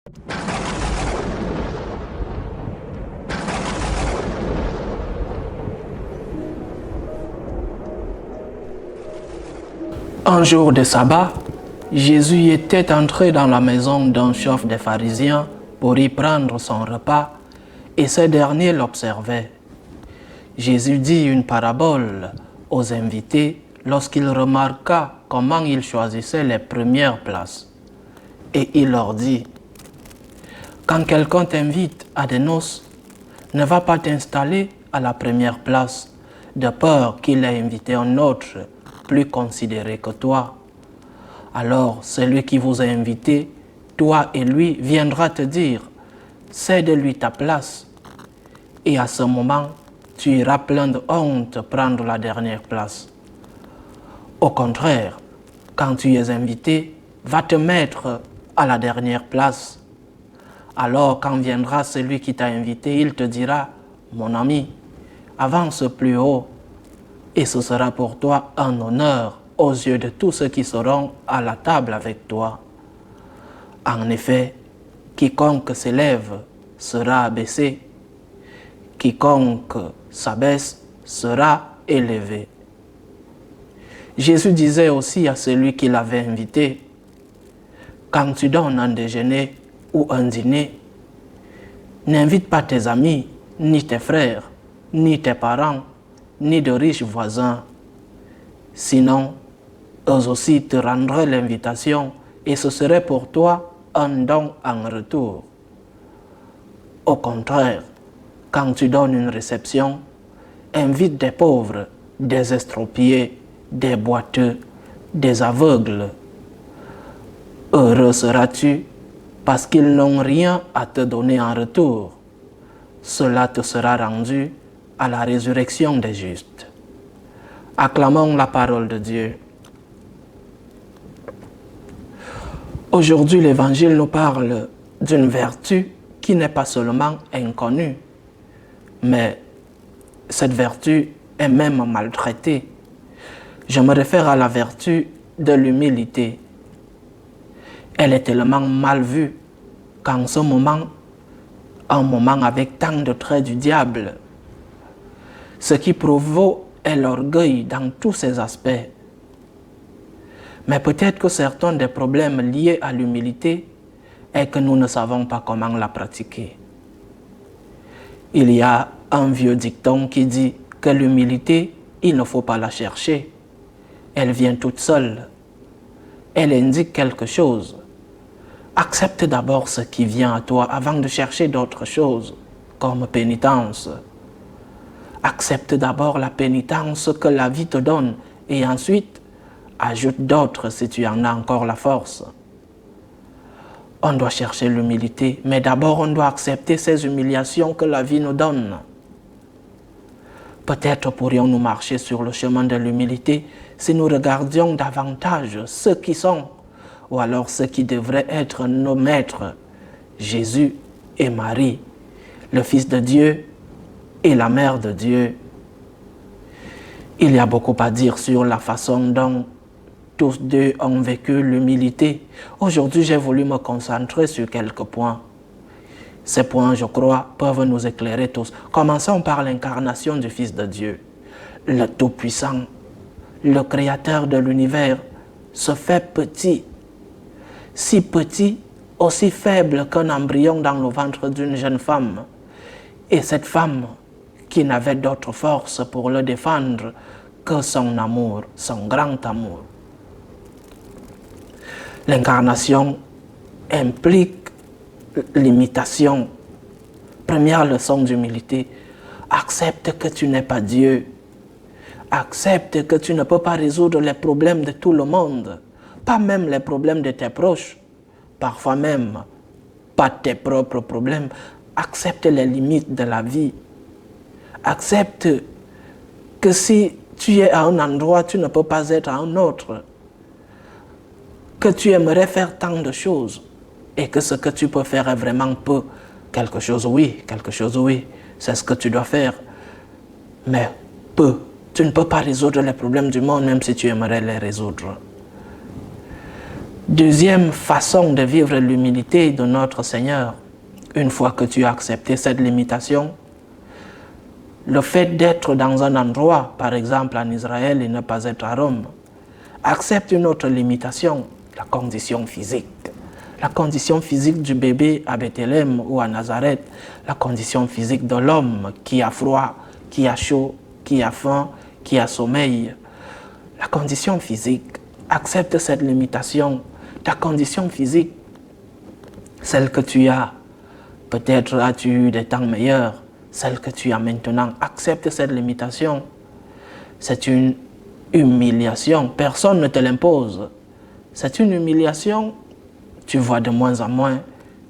Un jour de sabbat, Jésus était entré dans la maison d'un chef des pharisiens pour y prendre son repas, et ce dernier l'observait. Jésus dit une parabole aux invités lorsqu'il remarqua comment ils choisissaient les premières places. Et il leur dit, « Quand quelqu'un t'invite à des noces, ne va pas t'installer à la première place, de peur qu'il ait invité un autre plus considéré que toi. Alors celui qui vous a invité, toi et lui, viendra te dire, cède-lui ta place. Et à ce moment, tu iras plein de honte prendre la dernière place. Au contraire, quand tu es invité, va te mettre à la dernière place. Alors quand viendra celui qui t'a invité, il te dira, mon ami, avance plus haut. Et ce sera pour toi un honneur aux yeux de tous ceux qui seront à la table avec toi. En effet, quiconque s'élève sera abaissé, quiconque s'abaisse sera élevé. Jésus disait aussi à celui qui l'avait invité, quand tu donnes un déjeuner ou un dîner, n'invite pas tes amis, ni tes frères, ni tes parents, ni de riches voisins. Sinon, eux aussi te rendraient l'invitation et ce serait pour toi un don en retour. Au contraire, quand tu donnes une réception, invite des pauvres, des estropiés, des boiteux, des aveugles. Heureux seras-tu parce qu'ils n'ont rien à te donner en retour. Cela te sera rendu à la résurrection des justes. Acclamons la parole de Dieu. Aujourd'hui, l'Évangile nous parle d'une vertu qui n'est pas seulement inconnue, mais cette vertu est même maltraitée. Je me réfère à la vertu de l'humilité. Elle est tellement mal vue qu'en ce moment, un moment avec tant de traits du diable, ce qui provoque est l'orgueil dans tous ses aspects. Mais peut-être que certains des problèmes liés à l'humilité est que nous ne savons pas comment la pratiquer. Il y a un vieux dicton qui dit que l'humilité, il ne faut pas la chercher. Elle vient toute seule. Elle indique quelque chose. Accepte d'abord ce qui vient à toi avant de chercher d'autres choses, comme pénitence. Accepte d'abord la pénitence que la vie te donne et ensuite ajoute d'autres si tu en as encore la force. On doit chercher l'humilité, mais d'abord on doit accepter ces humiliations que la vie nous donne. Peut-être pourrions-nous marcher sur le chemin de l'humilité si nous regardions davantage ceux qui sont, ou alors ceux qui devraient être nos maîtres, Jésus et Marie, le Fils de Dieu et la Mère de Dieu. Il y a beaucoup à dire sur la façon dont tous deux ont vécu l'humilité. Aujourd'hui, j'ai voulu me concentrer sur quelques points. Ces points, je crois, peuvent nous éclairer tous. Commençons par l'incarnation du Fils de Dieu. Le Tout-Puissant, le Créateur de l'univers, se fait petit. Si petit, aussi faible qu'un embryon dans le ventre d'une jeune femme. Et cette femme, qui n'avait d'autre force pour le défendre que son amour, son grand amour. L'incarnation implique l'imitation. Première leçon d'humilité, accepte que tu n'es pas Dieu. Accepte que tu ne peux pas résoudre les problèmes de tout le monde, pas même les problèmes de tes proches, parfois même pas tes propres problèmes. Accepte les limites de la vie. Accepte que si tu es à un endroit, tu ne peux pas être à un autre. Que tu aimerais faire tant de choses et que ce que tu peux faire est vraiment peu. Quelque chose oui, c'est ce que tu dois faire. Mais peu. Tu ne peux pas résoudre les problèmes du monde même si tu aimerais les résoudre. Deuxième façon de vivre l'humilité de notre Seigneur, une fois que tu as accepté cette limitation, le fait d'être dans un endroit, par exemple en Israël et ne pas être à Rome, accepte une autre limitation, la condition physique. La condition physique du bébé à Bethléem ou à Nazareth, la condition physique de l'homme qui a froid, qui a chaud, qui a faim, qui a sommeil. La condition physique, accepte cette limitation. Ta condition physique, celle que tu as, peut-être as-tu eu des temps meilleurs, celle que tu as maintenant, accepte cette limitation. C'est une humiliation, personne ne te l'impose. C'est une humiliation, tu vois de moins en moins,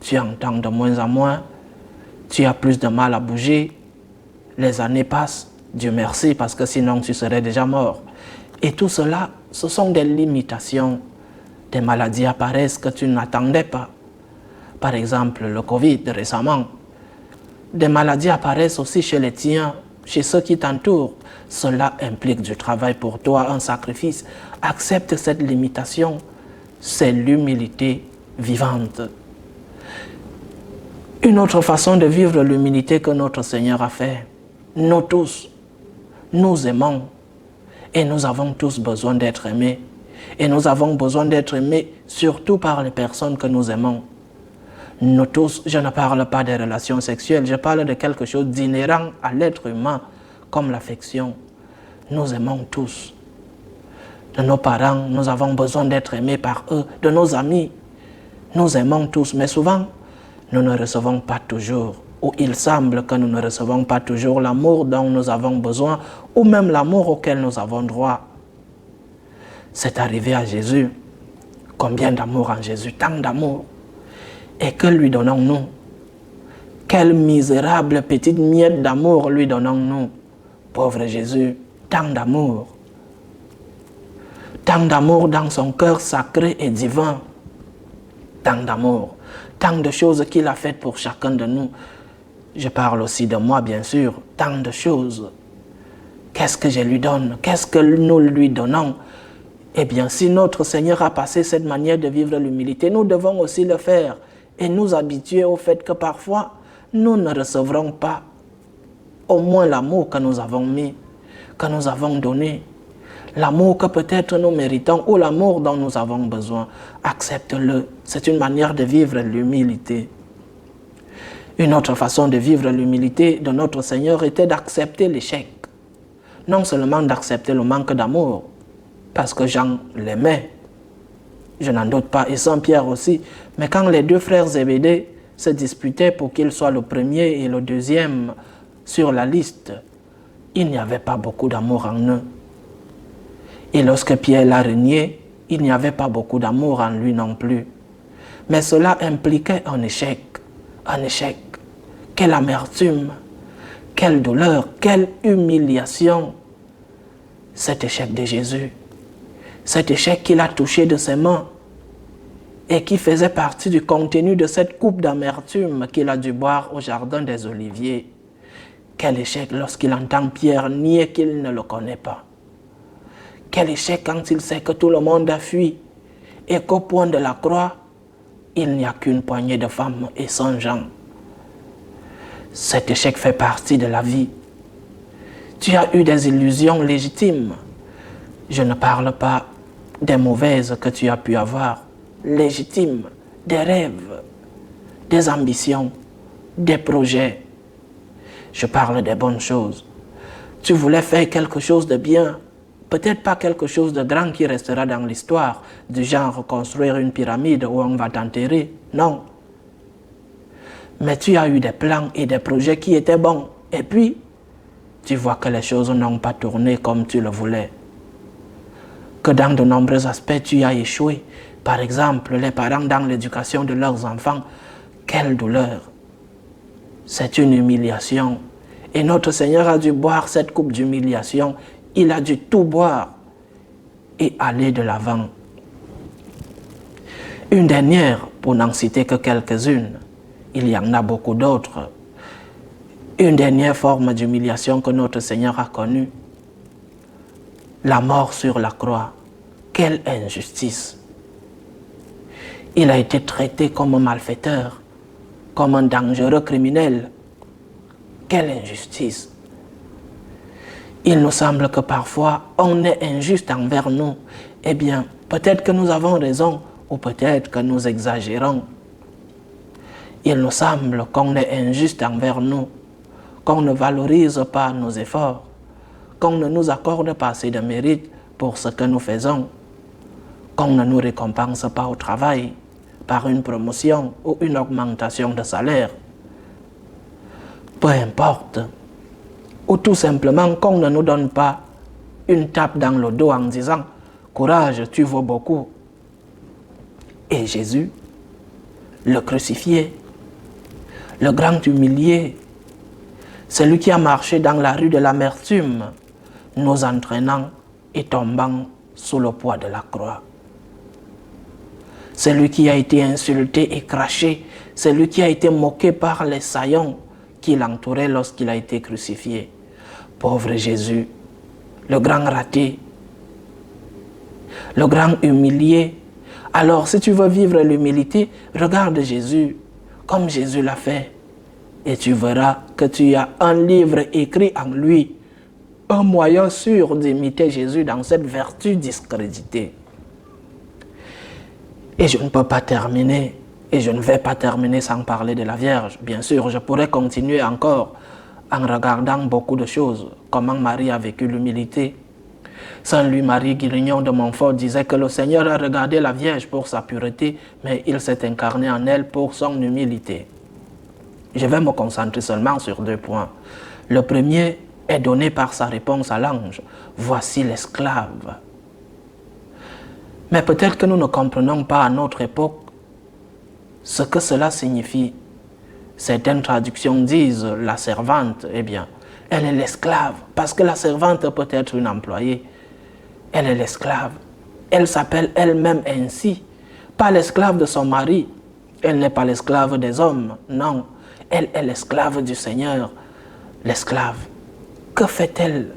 tu entends de moins en moins, tu as plus de mal à bouger, les années passent, Dieu merci, parce que sinon tu serais déjà mort. Et tout cela, ce sont des limitations. Des maladies apparaissent que tu n'attendais pas. Par exemple, le Covid récemment. Des maladies apparaissent aussi chez les tiens, chez ceux qui t'entourent. Cela implique du travail pour toi, un sacrifice. Accepte cette limitation. C'est l'humilité vivante. Une autre façon de vivre l'humilité que notre Seigneur a fait. Nous tous, nous aimons et nous avons tous besoin d'être aimés. Et nous avons besoin d'être aimés surtout par les personnes que nous aimons. Nous tous, je ne parle pas des relations sexuelles, je parle de quelque chose d'inhérent à l'être humain, comme l'affection. Nous aimons tous. De nos parents, nous avons besoin d'être aimés par eux. De nos amis, nous aimons tous, mais souvent, nous ne recevons pas toujours, ou il semble que nous ne recevons pas toujours l'amour dont nous avons besoin, ou même l'amour auquel nous avons droit. C'est arrivé à Jésus. Combien d'amour en Jésus? Tant d'amour. Et que lui donnons-nous? Quelle misérable petite miette d'amour lui donnons-nous? Pauvre Jésus, tant d'amour. Tant d'amour dans son cœur sacré et divin. Tant d'amour. Tant de choses qu'il a faites pour chacun de nous. Je parle aussi de moi, bien sûr. Tant de choses. Qu'est-ce que je lui donne? Qu'est-ce que nous lui donnons? Eh bien, si notre Seigneur a passé cette manière de vivre l'humilité, nous devons aussi le faire et nous habituer au fait que parfois, nous ne recevrons pas au moins l'amour que nous avons mis, que nous avons donné, l'amour que peut-être nous méritons ou l'amour dont nous avons besoin. Accepte-le. C'est une manière de vivre l'humilité. Une autre façon de vivre l'humilité de notre Seigneur était d'accepter l'échec. Non seulement d'accepter le manque d'amour, parce que Jean l'aimait, je n'en doute pas, et Saint-Pierre aussi, mais quand les deux frères Zébédée se disputaient pour qu'il soit le premier et le deuxième sur la liste, il n'y avait pas beaucoup d'amour en eux. Et lorsque Pierre l'a renié, il n'y avait pas beaucoup d'amour en lui non plus. Mais cela impliquait un échec, un échec. Quelle amertume, quelle douleur, quelle humiliation, cet échec de Jésus. Cet échec qu'il a touché de ses mains et qui faisait partie du contenu de cette coupe d'amertume qu'il a dû boire au jardin des Oliviers. Quel échec lorsqu'il entend Pierre nier qu'il ne le connaît pas. Quel échec quand il sait que tout le monde a fui et qu'au point de la croix, il n'y a qu'une poignée de femmes et 100 gens. Cet échec fait partie de la vie. Tu as eu des illusions légitimes. Je ne parle pas des mauvaises que tu as pu avoir, légitimes, des rêves, des ambitions, des projets. Je parle des bonnes choses. Tu voulais faire quelque chose de bien, peut-être pas quelque chose de grand qui restera dans l'histoire, du genre construire une pyramide où on va t'enterrer, non. Mais tu as eu des plans et des projets qui étaient bons, et puis, tu vois que les choses n'ont pas tourné comme tu le voulais. Que dans de nombreux aspects, tu as échoué. Par exemple, les parents dans l'éducation de leurs enfants, quelle douleur! C'est une humiliation. Et notre Seigneur a dû boire cette coupe d'humiliation. Il a dû tout boire et aller de l'avant. Une dernière, pour n'en citer que quelques-unes, il y en a beaucoup d'autres. Une dernière forme d'humiliation que notre Seigneur a connue, la mort sur la croix. Quelle injustice! Il a été traité comme un malfaiteur, comme un dangereux criminel. Quelle injustice! Il nous semble que parfois on est injuste envers nous. Eh bien, peut-être que nous avons raison ou peut-être que nous exagérons. Il nous semble qu'on est injuste envers nous, qu'on ne valorise pas nos efforts, qu'on ne nous accorde pas assez de mérite pour ce que nous faisons, qu'on ne nous récompense pas au travail par une promotion ou une augmentation de salaire. Peu importe. Ou tout simplement qu'on ne nous donne pas une tape dans le dos en disant « Courage, tu vaux beaucoup ». Et Jésus, le crucifié, le grand humilié, celui qui a marché dans la rue de l'amertume, nous entraînant et tombant sous le poids de la croix. Celui qui a été insulté et craché, celui qui a été moqué par les saillants qui l'entouraient lorsqu'il a été crucifié. Pauvre Jésus, le grand raté, le grand humilié. Alors, si tu veux vivre l'humilité, regarde Jésus, comme Jésus l'a fait. Et tu verras que tu as un livre écrit en lui, un moyen sûr d'imiter Jésus dans cette vertu discréditée. Et je ne peux pas terminer, et je ne vais pas terminer sans parler de la Vierge. Bien sûr, je pourrais continuer encore en regardant beaucoup de choses, comment Marie a vécu l'humilité. Saint Louis-Marie Guirignon de Montfort disait que le Seigneur a regardé la Vierge pour sa pureté, mais il s'est incarné en elle pour son humilité. Je vais me concentrer seulement sur 2 points. Le premier est donné par sa réponse à l'ange. Voici l'esclave. Mais peut-être que nous ne comprenons pas à notre époque ce que cela signifie. Certaines traductions disent la servante, eh bien, elle est l'esclave, parce que la servante peut être une employée. Elle est l'esclave. Elle s'appelle elle-même ainsi. Pas l'esclave de son mari. Elle n'est pas l'esclave des hommes, non. Elle est l'esclave du Seigneur. L'esclave. Que fait-elle?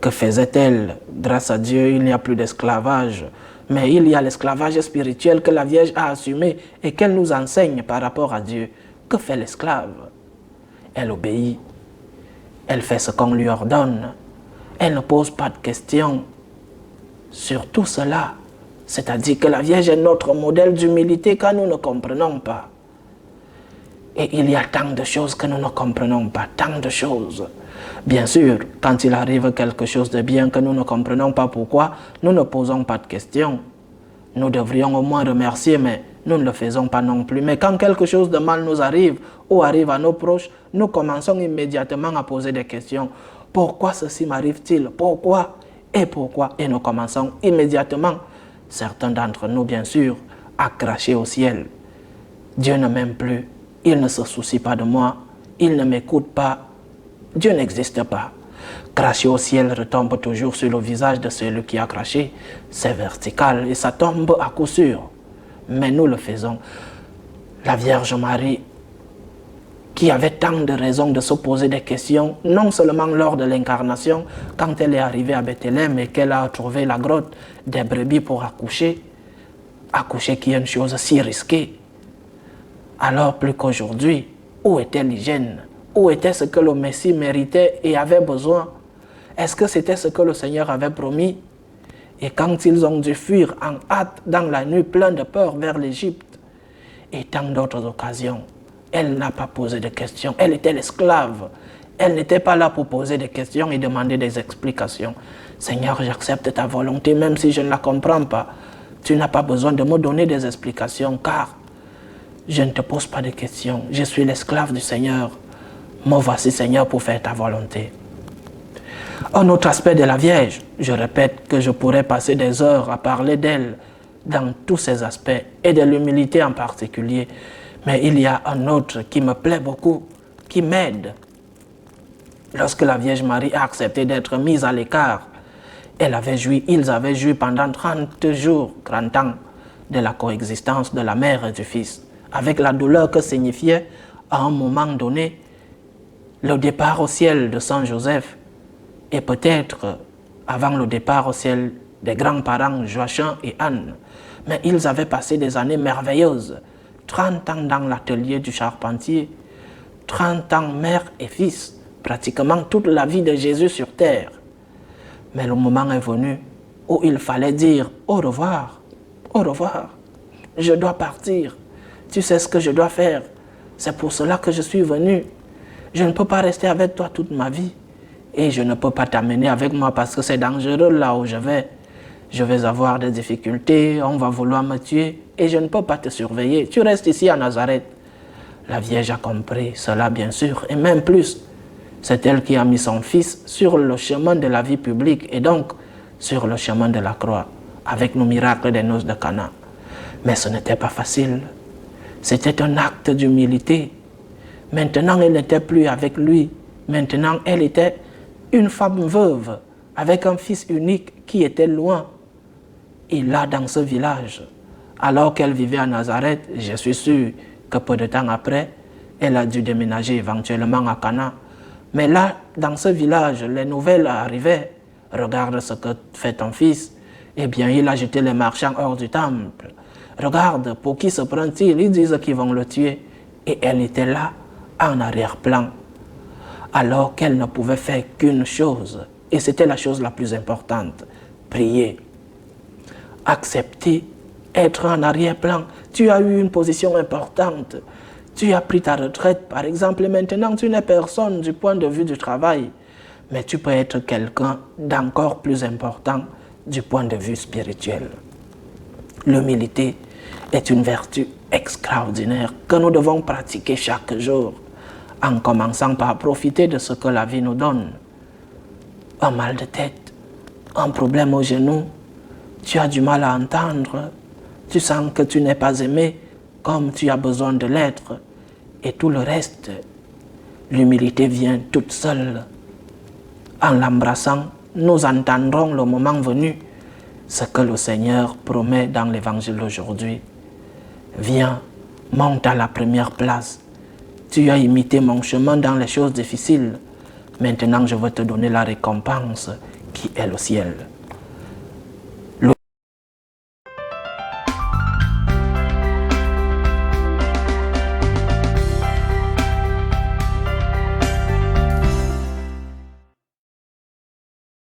Que faisait-elle? Grâce à Dieu, il n'y a plus d'esclavage. Mais il y a l'esclavage spirituel que la Vierge a assumé et qu'elle nous enseigne par rapport à Dieu. Que fait l'esclave? Elle obéit. Elle fait ce qu'on lui ordonne. Elle ne pose pas de questions sur tout cela. C'est-à-dire que la Vierge est notre modèle d'humilité que nous ne comprenons pas. Et il y a tant de choses que nous ne comprenons pas, tant de choses. Bien sûr, quand il arrive quelque chose de bien que nous ne comprenons pas pourquoi, nous ne posons pas de questions. Nous devrions au moins remercier, mais nous ne le faisons pas non plus. Mais quand quelque chose de mal nous arrive ou arrive à nos proches, nous commençons immédiatement à poser des questions. Pourquoi ceci m'arrive-t-il? Pourquoi? Et pourquoi? Et nous commençons immédiatement, certains d'entre nous bien sûr, à cracher au ciel. Dieu ne m'aime plus, il ne se soucie pas de moi, il ne m'écoute pas, Dieu n'existe pas. Cracher au ciel retombe toujours sur le visage de celui qui a craché. C'est vertical et ça tombe à coup sûr. Mais nous le faisons. La Vierge Marie, qui avait tant de raisons de se poser des questions, non seulement lors de l'incarnation, quand elle est arrivée à Bethléem et qu'elle a trouvé la grotte des brebis pour accoucher qui est une chose si risquée. Alors plus qu'aujourd'hui, où était l'hygiène? Où était ce que le Messie méritait et avait besoin? Est-ce que c'était ce que le Seigneur avait promis? Et quand ils ont dû fuir en hâte dans la nuit plein de peur vers l'Égypte et tant d'autres occasions, elle n'a pas posé de questions. Elle était l'esclave. Elle n'était pas là pour poser des questions et demander des explications. Seigneur, j'accepte ta volonté même si je ne la comprends pas. Tu n'as pas besoin de me donner des explications car je ne te pose pas de questions. Je suis l'esclave du Seigneur. Me voici, Seigneur, pour faire ta volonté. Un autre aspect de la Vierge, je répète que je pourrais passer des heures à parler d'elle dans tous ces aspects et de l'humilité en particulier. Mais il y a un autre qui me plaît beaucoup, qui m'aide. Lorsque la Vierge Marie a accepté d'être mise à l'écart, ils avaient joui pendant 30 jours, 30 ans, de la coexistence de la mère et du fils, avec la douleur que signifiait, à un moment donné, le départ au ciel de Saint Joseph et peut-être avant le départ au ciel des grands-parents Joachim et Anne. Mais ils avaient passé des années merveilleuses. 30 ans dans l'atelier du charpentier, 30 ans mère et fils, pratiquement toute la vie de Jésus sur terre. Mais le moment est venu où il fallait dire au revoir, je dois partir, tu sais ce que je dois faire, c'est pour cela que je suis venu. Je ne peux pas rester avec toi toute ma vie et je ne peux pas t'amener avec moi parce que c'est dangereux là où je vais. Je vais avoir des difficultés, on va vouloir me tuer et je ne peux pas te surveiller. Tu restes ici à Nazareth. La Vierge a compris cela bien sûr et même plus. C'est elle qui a mis son fils sur le chemin de la vie publique et donc sur le chemin de la croix avec le miracle des noces de Cana. Mais ce n'était pas facile. C'était un acte d'humilité. Maintenant, elle n'était plus avec lui. Maintenant, elle était une femme veuve avec un fils unique qui était loin. Et là, dans ce village, alors qu'elle vivait à Nazareth, je suis sûr que peu de temps après, elle a dû déménager éventuellement à Cana. Mais là, dans ce village, les nouvelles arrivaient. Regarde ce que fait ton fils. Eh bien, il a jeté les marchands hors du temple. Regarde, pour qui se prend-il? Ils disent qu'ils vont le tuer. Et elle était là, en arrière-plan. Alors qu'elle ne pouvait faire qu'une chose. Et c'était la chose la plus importante. Prier. Accepter, être en arrière-plan. Tu as eu une position importante. Tu as pris ta retraite, par exemple, et maintenant tu n'es personne du point de vue du travail. Mais tu peux être quelqu'un d'encore plus important du point de vue spirituel. L'humilité est une vertu extraordinaire que nous devons pratiquer chaque jour, en commençant par profiter de ce que la vie nous donne. Un mal de tête, un problème au genou, tu as du mal à entendre, tu sens que tu n'es pas aimé comme tu as besoin de l'être, et tout le reste, l'humilité vient toute seule. En l'embrassant, nous entendrons le moment venu ce que le Seigneur promet dans l'évangile d'aujourd'hui. Viens, monte à la première place. Tu as imité mon chemin dans les choses difficiles. Maintenant, je veux te donner la récompense qui est le ciel.